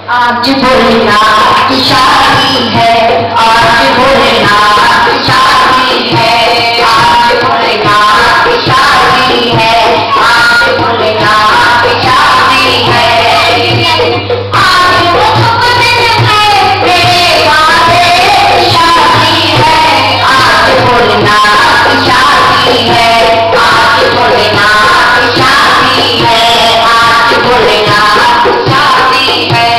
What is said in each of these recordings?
आज भोलेनाथ की शादी है, आज भोलेनाथ की शादी है, आज भोलेनाथ की शादी है, आज भोलेनाथ की शादी है। आज वो दिन है मेरे वादे की शादी है, आज भोलेनाथ की शादी है, आज भोलेनाथ की शादी है, आज भोलेनाथ की शादी है।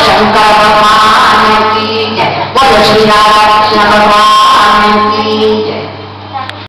शंकर भगवान की जय, बोलो श्री राम भगवान।